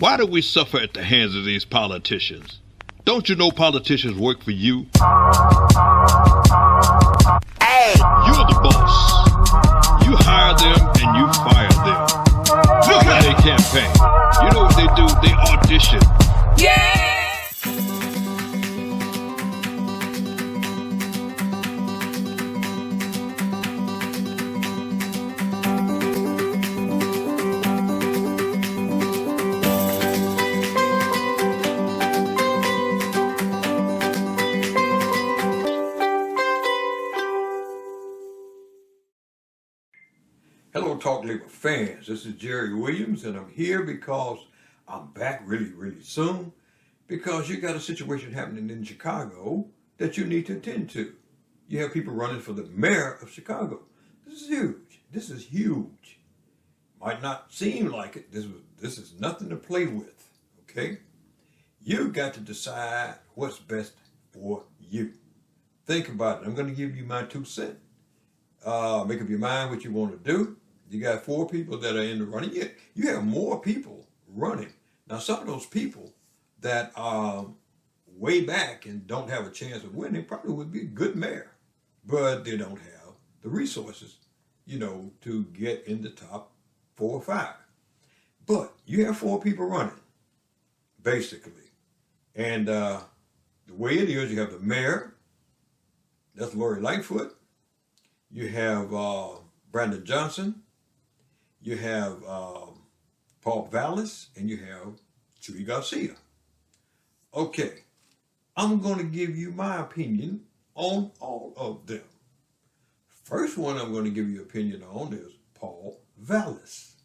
Why do we suffer at the hands of these politicians? Don't you know politicians work for you? Hey! You're the boss. You hire them and you fire them. Look at their campaign. You know what they do? They audition. Yeah! Hello, Talk Labor fans. This is Jerry Williams, and I'm here because I'm back really soon because you got a situation happening in Chicago that you need to attend to. You have people running for the mayor of Chicago. This is huge. This is huge. Might not seem like it. This is nothing to play with, okay? You've got to decide what's best for you. Think about it. I'm going to give you my 2 cents. Make up your mind what you want to do. You got 4 people that are in the running. You have more people running. Now, some of those people that are way back and don't have a chance of winning probably would be a good mayor, but they don't have the resources, to get in the top 4 or 5. But you have 4 people running, basically. And the way it is, you have the mayor, that's Lori Lightfoot. You have Brandon Johnson. You have Paul Vallis, and you have Chuy Garcia. Okay, I'm going to give you my opinion on all of them. First one I'm going to give you opinion on is Paul Vallis.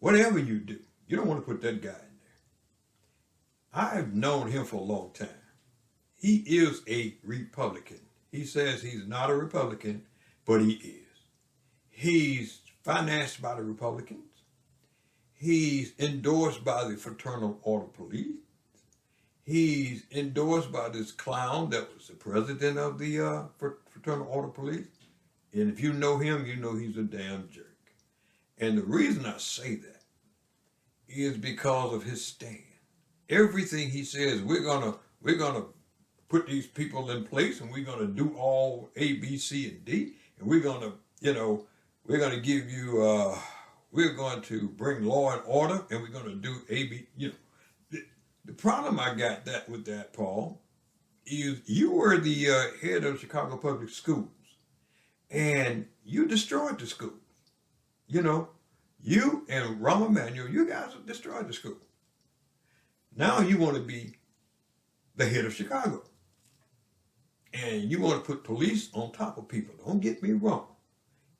Whatever you do, you don't want to put that guy in there. I've known him for a long time. He is a Republican. He says he's not a Republican, but he is. He's financed by the Republicans. He's endorsed by the Fraternal Order Police. He's endorsed by this clown that was the president of the Fraternal Order Police. And if you know him, you know he's a damn jerk. And the reason I say that is because of his stand. Everything he says, we're gonna put these people in place, and we're gonna do all A, B, C, and D, and we're gonna give you, we're going to bring law and order, and we're going to do A, B, The problem I got with that, Paul, is you were the head of Chicago Public Schools, and you destroyed the schools. You and Rahm Emanuel, you guys have destroyed the school. Now you want to be the head of Chicago. And you want to put police on top of people. Don't get me wrong.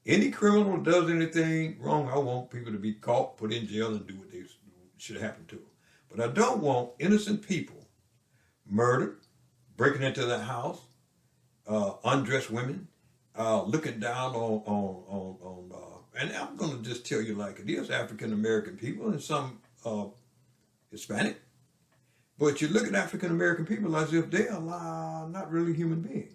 Any criminal does anything wrong, I want people to be caught, put in jail, and do what they should happen to them. But I don't want innocent people murdered, breaking into their house, undressed women, looking down and I'm going to just tell you like it is, African-American people and some Hispanic. But you look at African-American people as if they are not really human beings.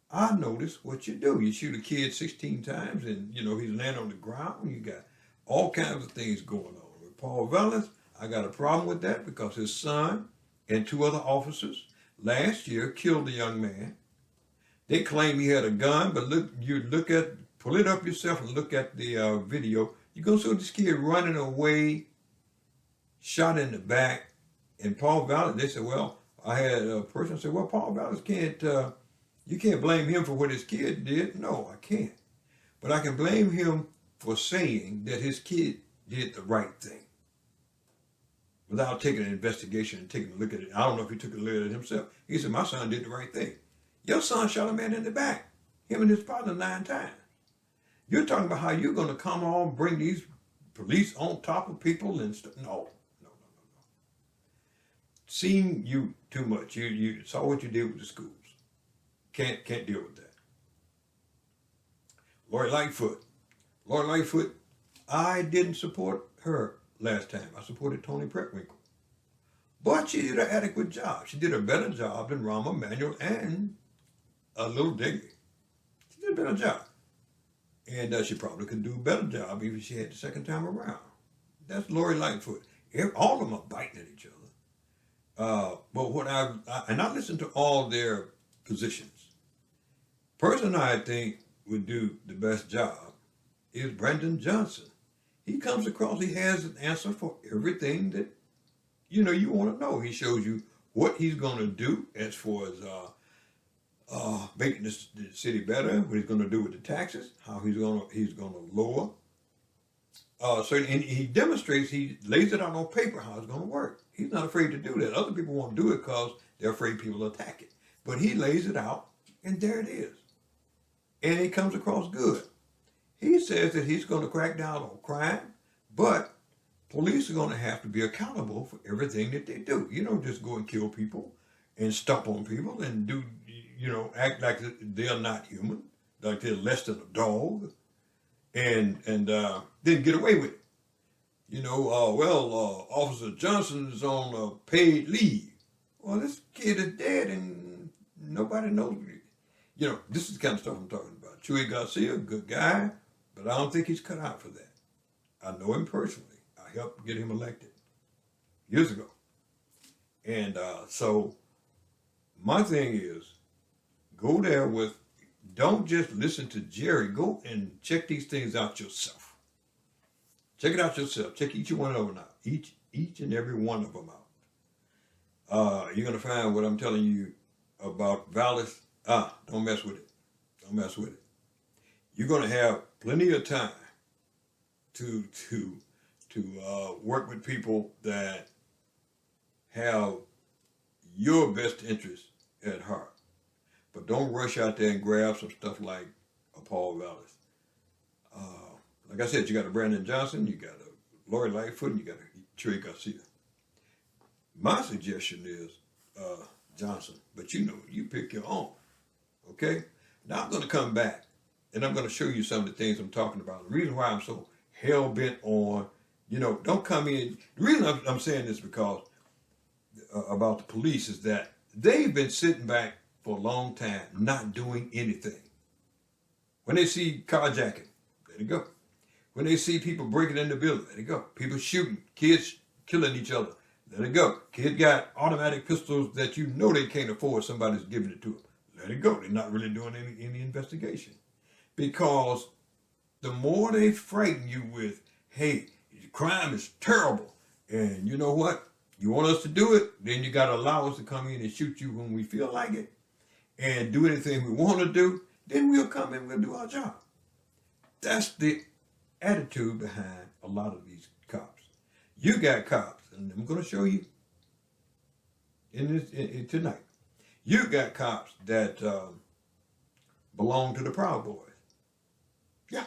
I notice what you do. You shoot a kid 16 times and, he's laying on the ground. You got all kinds of things going on. With Paul Vallis, I got a problem with that because his son and 2 other officers last year killed a young man. They claim he had a gun, but pull it up yourself and look at the video. You're going to see this kid running away, shot in the back. And Paul Vallis, they said, well, I had a person say, well, Paul Vallis you can't blame him for what his kid did. No, I can't. But I can blame him for saying that his kid did the right thing without taking an investigation and taking a look at it. I don't know if he took a look at it himself. He said, my son did the right thing. Your son shot a man in the back, him and his partner 9 times. You're talking about how you're going to come on, bring these police on top of people and stuff. No. Seen you too much. You saw what you did with the schools. Can't deal with that. Lori Lightfoot, I didn't support her last time. I supported Toni Preckwinkle. But she did an adequate job. She did a better job than Rahm Emanuel and Little Diggity. She did a better job. And she probably could do a better job even if she had the second time around. That's Lori Lightfoot. All of them are biting at each other. But what I listen to all their positions. Person I think would do the best job is Brandon Johnson. He comes across, he has an answer for everything that you want to know. He shows you what he's going to do as far as making the city better, what he's going to do with the taxes, how he's going to lower. And he demonstrates, he lays it out on paper how it's going to work. He's not afraid to do that. Other people won't do it because they're afraid people will attack it. But he lays it out, and there it is. And it comes across good. He says that he's going to crack down on crime, but police are going to have to be accountable for everything that they do. You don't just go and kill people and stomp on people and do, act like they're not human, like they're less than a dog, and then get away with it. Officer Johnson is on paid leave. Well, this kid is dead and nobody knows. This is the kind of stuff I'm talking about. Chuy Garcia, good guy, but I don't think he's cut out for that. I know him personally. I helped get him elected years ago. And so my thing is, go there don't just listen to Jerry. Go and check these things out yourself. Check it out yourself. Check each one of them out. Each and every one of them out. You're going to find what I'm telling you about Vallis. Don't mess with it. Don't mess with it. You're going to have plenty of time to work with people that have your best interest at heart. But don't rush out there and grab some stuff like a Paul Vallis. Like I said, you got a Brandon Johnson, you got a Lori Lightfoot, and you got a Chuy Garcia. My suggestion is Johnson, but you pick your own. Okay? Now I'm going to come back and I'm going to show you some of the things I'm talking about. The reason why I'm so hell-bent on, don't come in. The reason I'm saying this because about the police is that they've been sitting back for a long time, not doing anything. When they see carjacking, let it go. When they see people breaking in the building, let it go. People shooting, kids killing each other, let it go. Kids got automatic pistols that they can't afford, somebody's giving it to them. Let it go. They're not really doing any investigation. Because the more they frighten you with, hey, crime is terrible, and you know what? You want us to do it, then you got to allow us to come in and shoot you when we feel like it, and do anything we want to do, then we'll come in and we'll do our job. That's the attitude behind a lot of these cops. You got cops, and I'm going to show you in tonight. You got cops that belong to the Proud Boys. Yeah.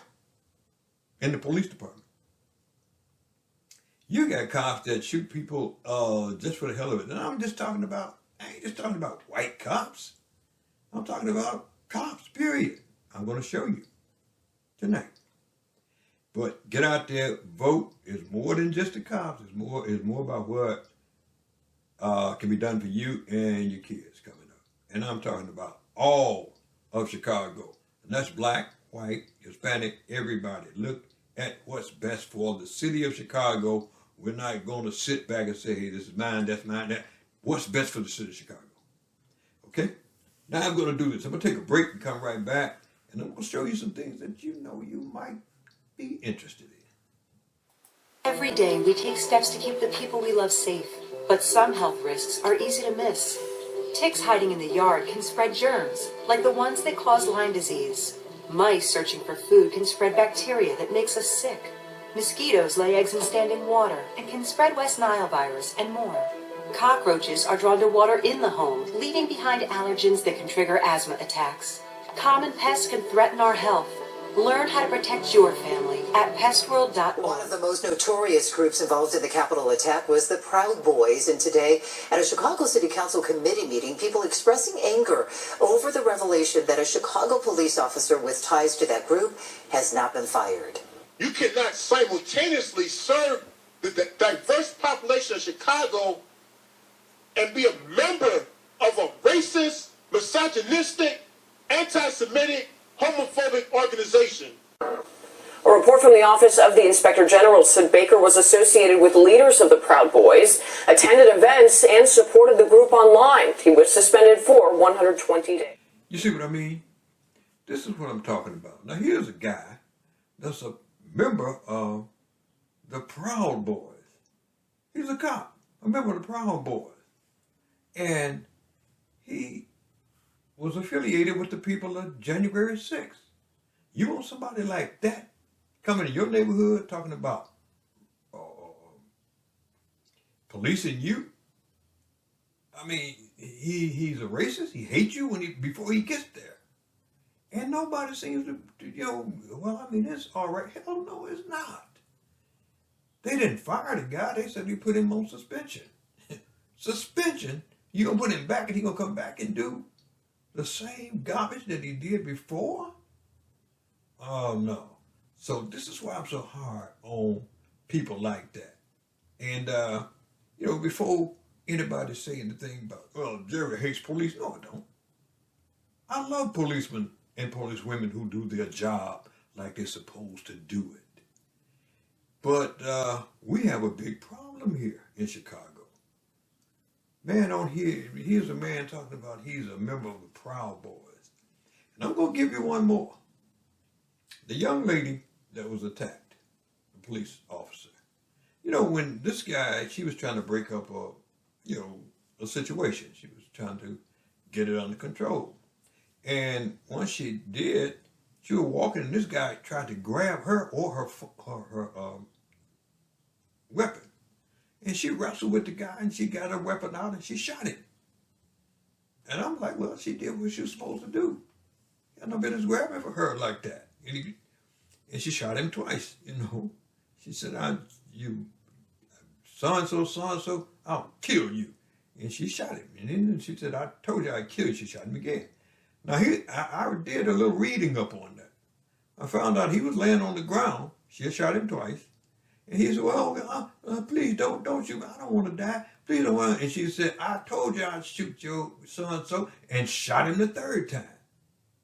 In the police department. You got cops that shoot people just for the hell of it. And I ain't just talking about white cops. I'm talking about cops, period. I'm going to show you tonight. But get out there, vote. It's more than just the cops. It's more about what can be done for you and your kids coming up. And I'm talking about all of Chicago. And that's black, white, Hispanic, everybody. Look at what's best for the city of Chicago. We're not going to sit back and say, hey, this is mine, that's mine, that. What's best for the city of Chicago? Okay? Now I'm going to do this. I'm going to take a break and come right back. And I'm going to show you some things that you might be interested in. Every day we take steps to keep the people we love safe. But some health risks are easy to miss. Ticks hiding in the yard can spread germs, like the ones that cause Lyme disease. Mice searching for food can spread bacteria that makes us sick. Mosquitoes lay eggs in standing water and can spread West Nile virus and more. Cockroaches are drawn to water in the home, leaving behind allergens that can trigger asthma attacks. Common pests can threaten our health. Learn how to protect your family at pestworld.org. One of the most notorious groups involved in the Capitol attack was the Proud Boys, and today at a Chicago City Council committee meeting, people expressing anger over the revelation that a Chicago police officer with ties to that group has not been fired. You cannot simultaneously serve the diverse population of Chicago and be a member of a racist, misogynistic, anti-Semitic, homophobic organization. A report from the Office of the Inspector General said Baker was associated with leaders of the Proud Boys, attended events, and supported the group online. He was suspended for 120 days. You see what I mean? This is what I'm talking about. Now, here's a guy that's a member of the Proud Boys. He's a cop, a member of the Proud Boys. And he was affiliated with the people of January 6th. You want somebody like that coming to your neighborhood talking about policing you? I mean, he's a racist. He hates you before he gets there. And nobody seems to, well, I mean, it's all right. Hell no, it's not. They didn't fire the guy. They said they put him on suspension. Suspension? You gonna put him back and he gonna come back and do the same garbage that he did before? Oh, no. So this is why I'm so hard on people like that. And, before anybody say anything about, well, Jerry hates police. No, I don't. I love policemen and policewomen who do their job like they're supposed to do it. But we have a big problem here in Chicago. Man, here's a man talking about he's a member of the Proud Boys. And I'm going to give you one more. The young lady that was attacked, the police officer. When this guy, she was trying to break up a situation. She was trying to get it under control. And once she did, she was walking and this guy tried to grab her or her weapon. And she wrestled with the guy and she got her weapon out and she shot him. And I'm like, well, she did what she was supposed to do. Got no business grabbing for her like that. And she shot him twice, She said, you so-and-so, I'll kill you. And she shot him. And then she said, I told you I'd kill you. She shot him again. Now, I did a little reading up on that. I found out he was laying on the ground. She had shot him twice. And he said, well, please don't shoot me. I don't want to die. Please don't want to. And she said, I told you I'd shoot your so-and-so, and shot him the third time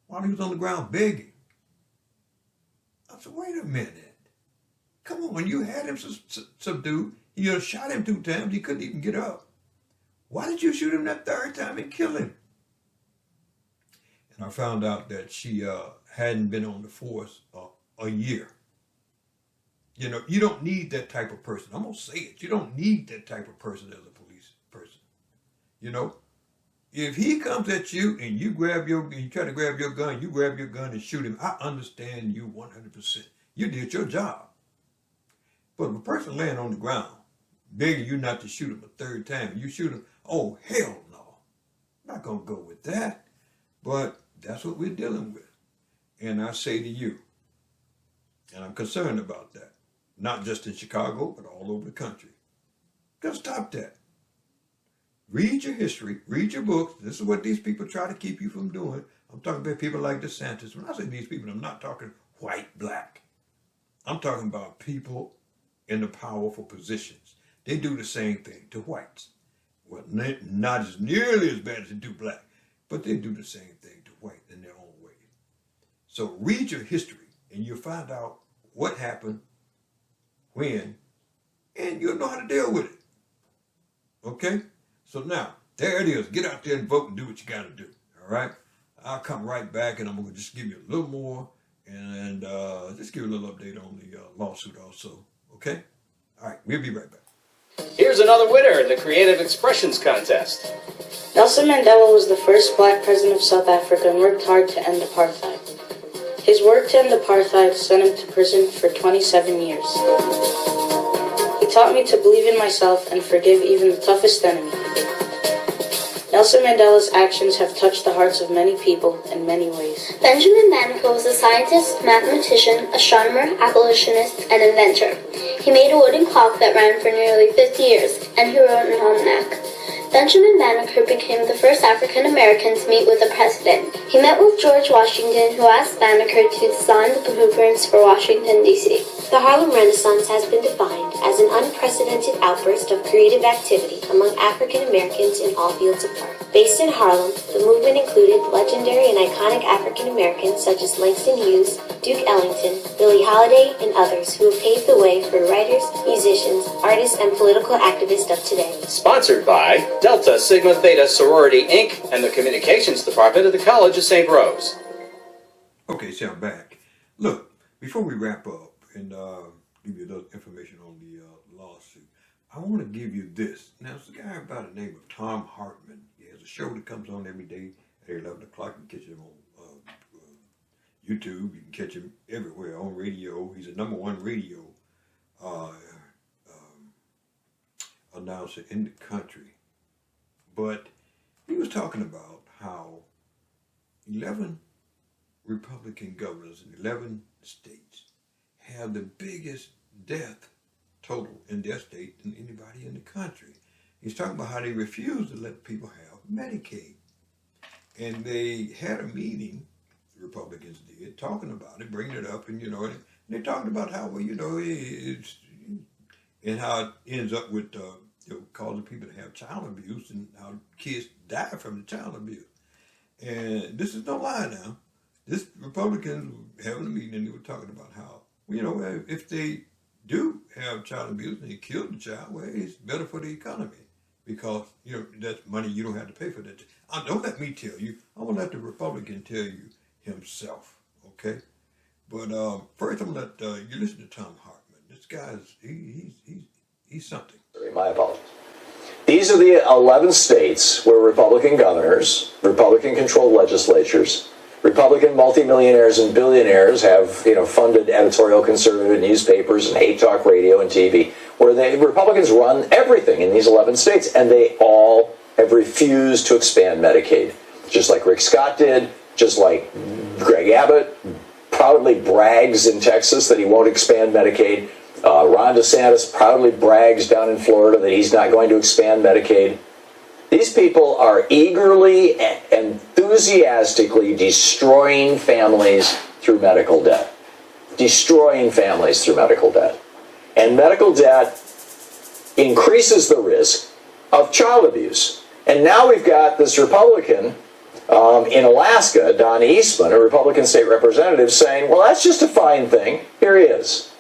while he was on the ground begging. I said, wait a minute. Come on, you had him subdued. You shot him 2 times. He couldn't even get up. Why did you shoot him that third time and kill him? And I found out that she hadn't been on the force a year. You don't need that type of person. I'm going to say it. You don't need that type of person as a police person. If he comes at you and you try to grab your gun, you grab your gun and shoot him, I understand you 100%. You did your job. But if a person laying on the ground, begging you not to shoot him a third time, and you shoot him, oh, hell no. I'm not going to go with that. But that's what we're dealing with. And I say to you, and I'm concerned about that, not just in Chicago, but all over the country. Gotta stop that. Read your history, read your books. This is what these people try to keep you from doing. I'm talking about people like DeSantis. When I say these people, I'm not talking white, black. I'm talking about people in the powerful positions. They do the same thing to whites. Well, not as nearly as bad as they do black, but they do the same thing to white in their own way. So read your history and you'll find out what happened, when, and you'll know how to deal with it. Okay? So now, there it is. Get out there and vote and do what you got to do. All right? I'll come right back and I'm going to just give you a little more and just give you a little update on the lawsuit also. Okay? All right, we'll be right back. Here's another winner in the Creative Expressions Contest. Nelson Mandela was the first black president of South Africa and worked hard to end apartheid. His work to end apartheid sent him to prison for 27 years. He taught me to believe in myself and forgive even the toughest enemy. Nelson Mandela's actions have touched the hearts of many people in many ways. Benjamin Banneker was a scientist, mathematician, astronomer, abolitionist, and inventor. He made a wooden clock that ran for nearly 50 years, and he wrote an almanac. Benjamin Banneker became the first African American to meet with the president. He met with George Washington, who asked Banneker to design the blueprints for Washington, D.C. The Harlem Renaissance has been defined as an unprecedented outburst of creative activity among African Americans in all fields of art. Based in Harlem, the movement included legendary and iconic African Americans such as Langston Hughes, Duke Ellington, Billie Holiday, and others who have paved the way for writers, musicians, artists, and political activists of today. Sponsored by Delta Sigma Theta Sorority Inc. and the Communications Department of the College of St. Rose. Okay, so I'm back. Look, before we wrap up and give you a little information on the lawsuit, I want to give you this. Now, it's a guy by the name of Tom Hartman. He has a show that comes on every day at 11 o'clock. You can catch him on YouTube. You can catch him everywhere on radio. He's a #1 radio announcer in the country. But he was talking about how 11 Republican governors in 11 states have the biggest death total in their state than anybody in the country. He's talking about how they refuse to let people have Medicaid. And they had a meeting, the Republicans did, talking about it, bringing it up, and, and they're talking about how, well, it's, and how it ends up with, causing people to have child abuse and how kids die from the child abuse. And this is no lie now. This Republicans were having a meeting and they were talking about how, if they do have child abuse and they kill the child, well, it's better for the economy because, that's money you don't have to pay for that. Don't let me tell you. I'm going to let the Republican tell you himself, okay? But first I'm going to let you listen to Tom Hartman. This guy's, he's something. My apologies. These are the 11 states where Republican governors, Republican-controlled legislatures, Republican multimillionaires and billionaires have, funded editorial conservative newspapers and hate talk radio and TV, where Republicans run everything in these 11 states, and they all have refused to expand Medicaid, just like Rick Scott did, just like Greg Abbott proudly brags in Texas that he won't expand Medicaid. Ron DeSantis proudly brags down in Florida that he's not going to expand Medicaid. These people are eagerly and enthusiastically destroying families through medical debt. Destroying families through medical debt. And medical debt increases the risk of child abuse. And now we've got this Republican in Alaska, Don Eastman, a Republican state representative, saying, well, that's just a fine thing. Here he is.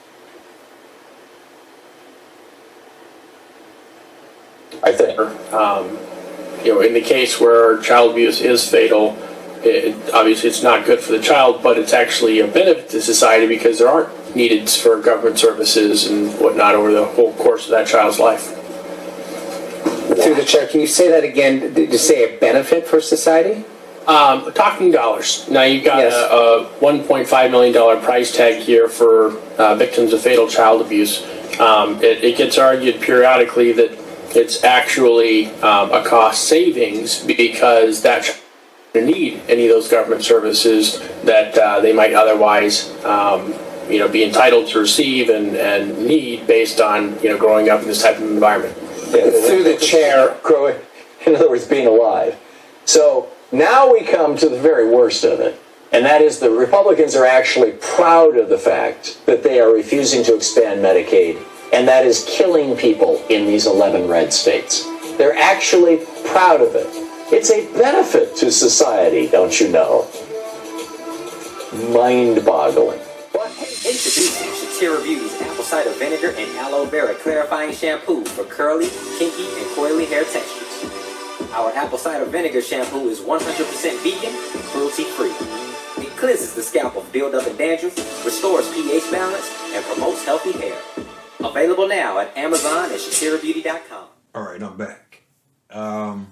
I think. In the case where child abuse is fatal, obviously it's not good for the child, but it's actually a benefit to society because there aren't needs for government services and whatnot over the whole course of that child's life. Through the chair, can you say that again? Did you say a benefit for society? Talking dollars. Now you've got a $1.5 million price tag here for victims of fatal child abuse. It gets argued periodically that it's actually a cost savings because that child doesn't need any of those government services that they might otherwise be entitled to receive and need based on growing up in this type of environment. Through the chair, growing, in other words, being alive. So now we come to the very worst of it, and that is the Republicans are actually proud of the fact that they are refusing to expand Medicaid, and that is killing people in these 11 red states. They're actually proud of it. It's a benefit to society, don't you know? Mind-boggling. Introducing Shatira Beauty's apple cider vinegar and aloe vera clarifying shampoo for curly, kinky, and coily hair textures. Our apple cider vinegar shampoo is 100% vegan and cruelty-free. It cleanses the scalp of buildup and dandruff, restores pH balance, and promotes healthy hair. Available now at Amazon and ShatiraBeauty.com. All right, I'm back. I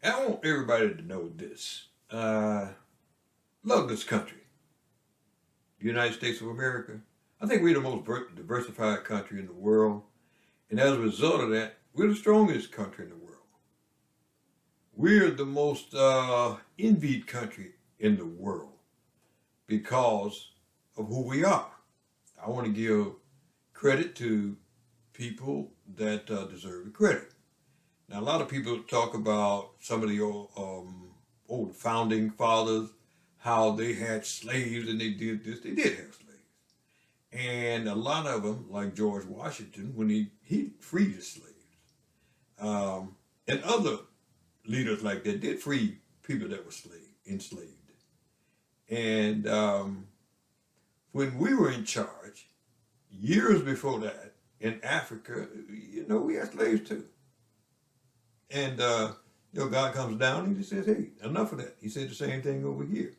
want everybody to know this. Love this country. The United States of America. I think we're the most diversified country in the world. And as a result of that, we're the strongest country in the world. We're the most envied country in the world because of who we are. I want to give credit to people that deserve the credit. Now, a lot of people talk about some of the old founding fathers, how they had slaves and they did this. They did have slaves. And a lot of them, like George Washington, when he freed his slaves. And other leaders like that did free people that were enslaved. And when we were in charge, years before that, in Africa, we had slaves too. And, God comes down and he says, hey, enough of that. He said the same thing over here.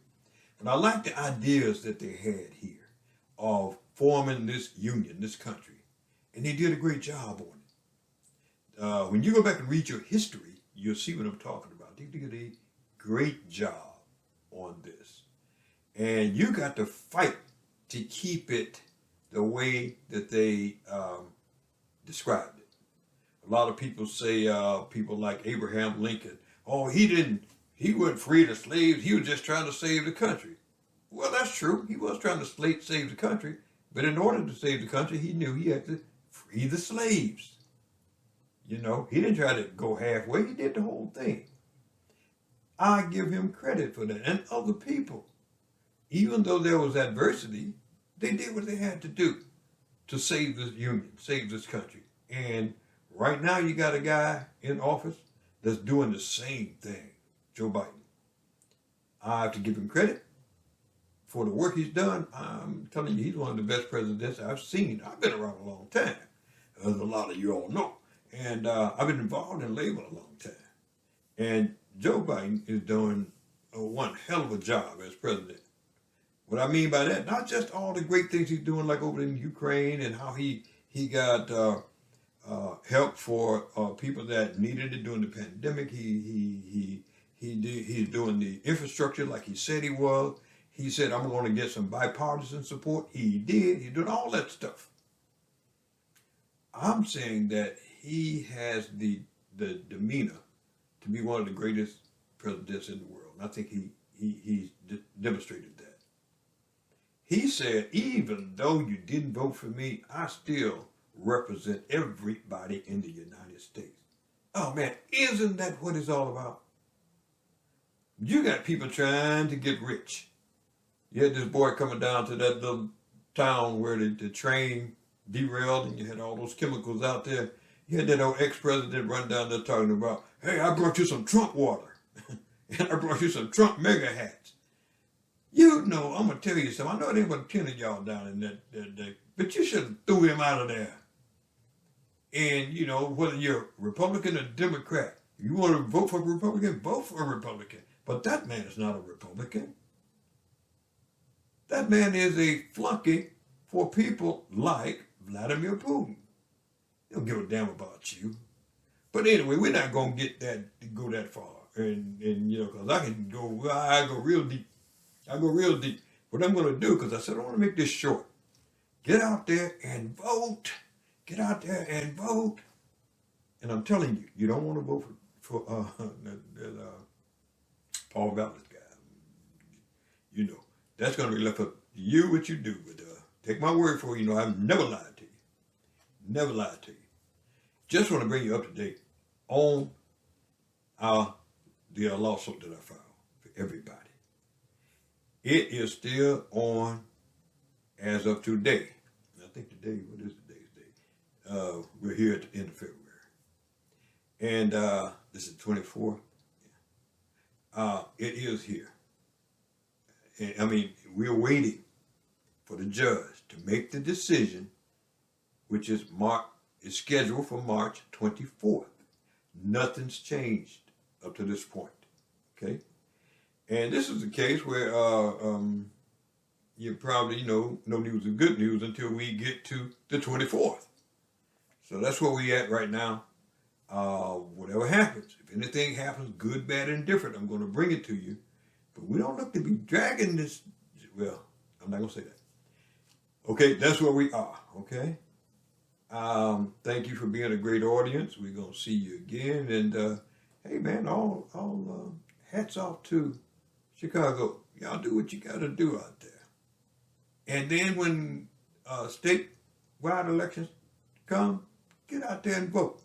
But I like the ideas that they had here of forming this union, this country. And they did a great job on it. When you go back and read your history, you'll see what I'm talking about. They did a great job on this. And you got to fight to keep it the way that they described it. A lot of people say, people like Abraham Lincoln, oh, he wasn't free the slaves, he was just trying to save the country. Well, that's true. He was trying to save the country, but in order to save the country, he knew he had to free the slaves. He didn't try to go halfway, he did the whole thing. I give him credit for that, and other people. Even though there was adversity, they did what they had to do to save this union, save this country. And right now you got a guy in office that's doing the same thing, Joe Biden. I have to give him credit for the work he's done. I'm telling you, he's one of the best presidents I've seen. I've been around a long time, as a lot of you all know. And I've been involved in labor a long time. And Joe Biden is doing one hell of a job as president. What I mean by that, not just all the great things he's doing, like over in Ukraine, and how he got help for people that needed it during the pandemic. He's doing the infrastructure like he said he was. He said, I'm going to get some bipartisan support. He did. He's doing all that stuff. I'm saying that he has the demeanor to be one of the greatest presidents in the world. And I think he's demonstrated that. He said, even though you didn't vote for me, I still represent everybody in the United States. Oh man, isn't that what it's all about? You got people trying to get rich. You had this boy coming down to that little town where the train derailed and you had all those chemicals out there. You had that old ex-president run down there talking about, hey, I brought you some Trump water. And I brought you some Trump mega hats. I'm going to tell you something. I know it ain't but 10 of y'all down in that, but you should have threw him out of there. And, whether you're Republican or Democrat, you want to vote for a Republican, vote for a Republican. But that man is not a Republican. That man is a flunky for people like Vladimir Putin. He don't give a damn about you. But anyway, we're not going to go that far. And because I go real deep. I go real deep. What I'm going to do, because I said I want to make this short. Get out there and vote. Get out there and vote. And I'm telling you, you don't want to vote for Paul Vallis guy. That's going to be left up to you what you do. But take my word for it, I've never lied to you. Never lied to you. Just want to bring you up to date on the lawsuit that I filed for everybody. It is still on as of today. I think today, what is today's date? We're here at the end of February. And this is 24th. It is here. And, we're waiting for the judge to make the decision, which is scheduled for March 24th. Nothing's changed up to this point. Okay? And this is a case where you probably no news is good news until we get to the 24th. So that's where we at right now. Whatever happens, if anything happens, good, bad, and different, I'm going to bring it to you. But we don't look to be dragging this. Well, I'm not going to say that. Okay, that's where we are. Okay. Thank you for being a great audience. We're going to see you again. And hey, man, all hats off to Chicago. Y'all do what you got to do out there. And then when statewide elections come, get out there and vote.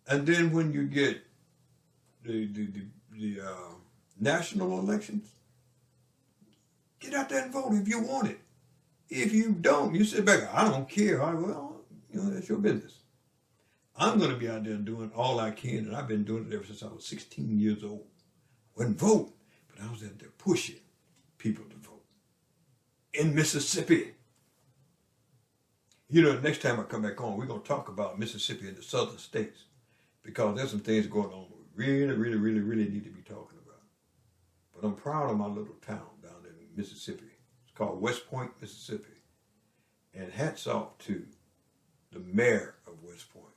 And then when you get the national elections, get out there and vote if you want it. If you don't, you sit back, I don't care. Well, that's your business. I'm going to be out there doing all I can, and I've been doing it ever since I was 16 years old. Wasn't vote, but I was out there pushing people to vote. In Mississippi. Next time I come back on, we're going to talk about Mississippi and the southern states, because there's some things going on we really need to be talking about. But I'm proud of my little town down in Mississippi. It's called West Point, Mississippi. And hats off to the mayor of West Point,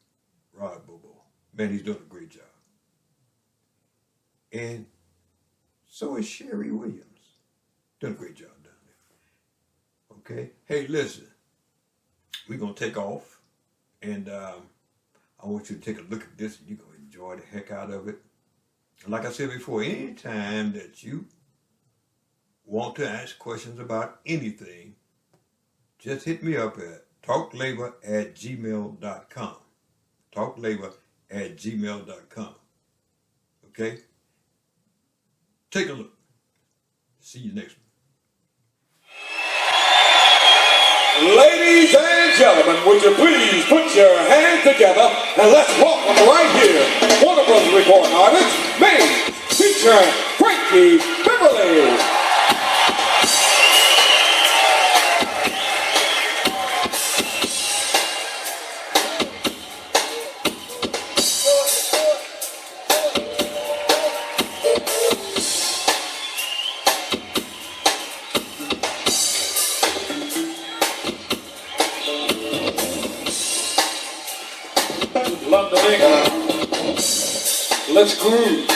Rod Bobo. Man, he's doing a great job. And so is Sherry Williams. Doing a great job down there. Okay? Hey, listen. We're going to take off. And I want you to take a look at this, and you're going to enjoy the heck out of it. And like I said before, anytime that you want to ask questions about anything, just hit me up at talklabor@gmail.com. Talklabor@gmail.com. Okay? Take a look. See you next one. Ladies and gentlemen, would you please put your hands together and let's welcome right here Warner Brothers recording artist, Maine, featuring Frankie Beverly. Love the nigga. Let's groove.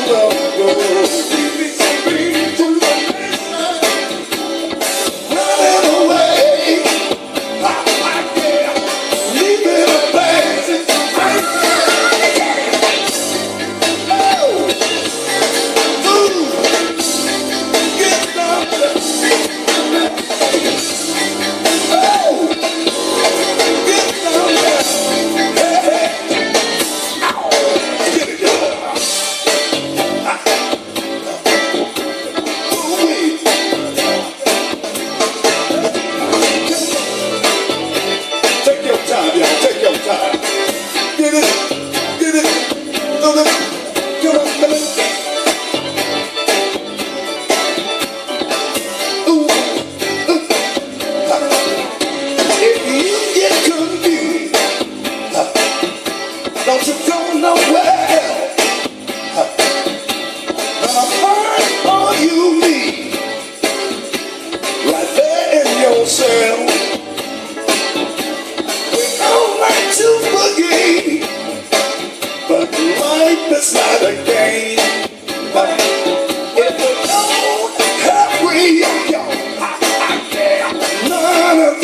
Well,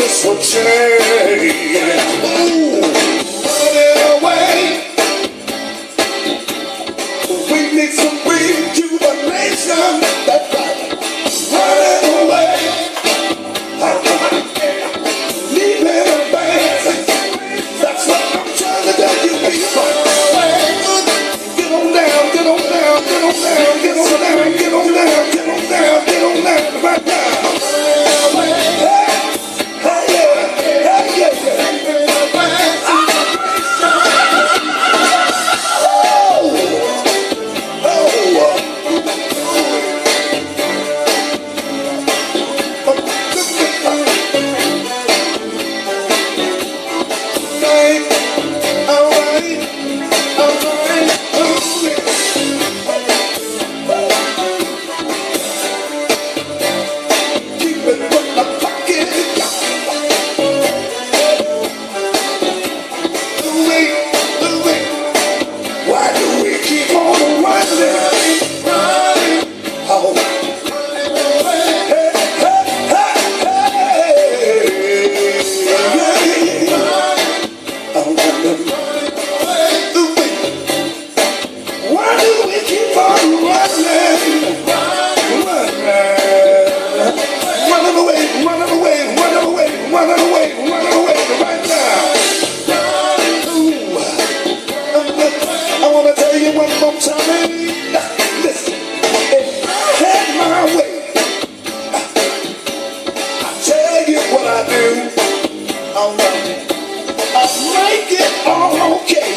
this will change. Ooh, running away. We need some rejuvenation. That's right. Running away. Leaving a band. That's what I'm trying to tell you people. Get on down, get on down, get on down, get on down, get on down, get on down, get on down, right now. Hey, yeah, hey, yeah, yeah.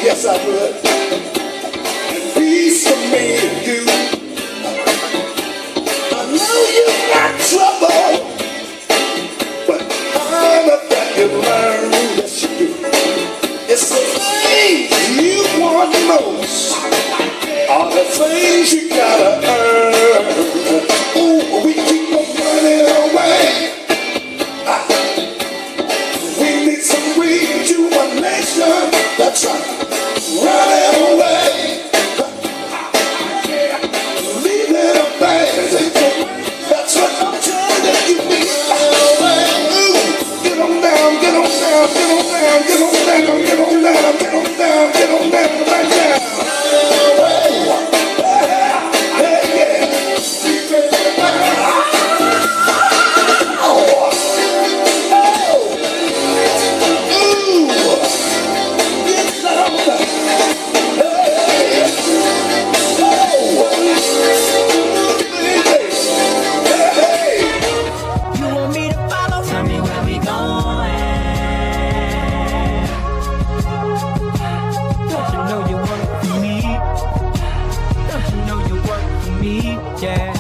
Yes, I would. And peace for me and you. I know you got trouble, but I know that you learn. Yes, you do. It's the things you want most are the things you gotta earn. Ooh, we keep on running away. We need some rejuvenation. That's right. Running away, leaving a band. That's what I'm trying to get you to get on down, get on down, get on down, get on down, get on down, get on down, get on down, right down. Yeah.